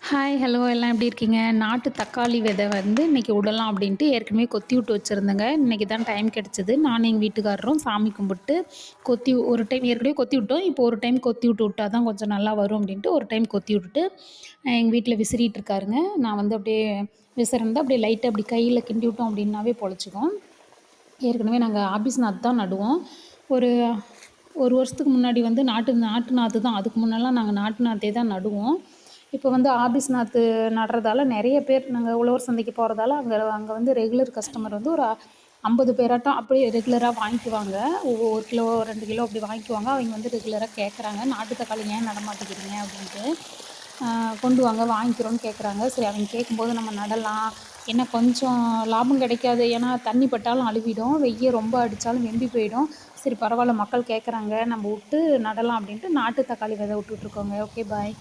Hi, hello எல்லாம் எப்படி இருக்கீங்க? நாட்டு தக்காளி விதை வந்து இன்னைக்கு விடலாம் அப்படின்ட்டு ஏற்கனவே கொத்தி விட்டு வச்சுருந்தேங்க. இன்னைக்கு தான் டைம் கிடைச்சது. நானும் எங்க வீட்டுக்காரரும் சாமி கும்பிட்டு ஒரு டைம் ஏற்கனவே கொத்தி விட்டோம். இப்போ ஒரு டைம் கொத்தி விட்டா தான் கொஞ்சம் நல்லா வரும் அப்படின்ட்டு ஒரு டைம் கொத்தி விட்டுட்டு எங்க வீட்ல விசிறிட்டு இருக்காருங்க. நான் வந்து அப்படியே விசிறந்தா அப்படியே லைட்டா அப்படி கையில கிண்டி விட்டோம் அப்படின்னாவே பொழச்சுக்கும். ஏற்கனவே நாங்க ஆபீஸ் நாத்து தான் நடுவோம். ஒரு 1 வருஷத்துக்கு முன்னாடி வந்து நாட்டு நாட்டு நாத்து தான். அதுக்கு முன்னலாம் நாங்க நாட்டு நாத்தே தான் நடுவோம். இப்போ வந்து ஆபீஸ் நாத்து நடுறதால நெறைய பேர் நாங்க உழவர் சந்தைக்கு போறதால அங்க அங்க வந்து ரெகுலர் கஸ்டமர் வந்து ஒரு 50 பேராட்டம் அப்படியே ரெகுலரா வாங்கிக்குவாங்க. 1 கிலோ, 2 கிலோ அப்படி வாங்கிக்குவாங்க. அவைங்க வந்து ரெகுலரா கேட்குறாங்க. "நாட்டு தக்காளி ஏன் நட மாட்டேங்கிறீங்க?" அப்படின்ட்டு. "கொண்டு வாங்க வாங்கிக்கிறோம்னு" கேட்குறாங்க. சரி அவைங்க கேட்கும்போது நம்ம நடலாம். என்ன கொஞ்சம் லாபம் கிடைக்காது. ஏன்னா தண்ணி பட்டாலும் அழுவிடும். வெய்ய ரொம்ப அடித்தாலும் வெம்பி போயிடும். சரி பரவாயில்ல மக்கள் கேட்குறாங்க. நம்ம விட்டு நடலாம் அப்படின்ட்டு நாட்டு தக்காளி விதை விட்டுட்டுருக்கோங்க. Okay bye.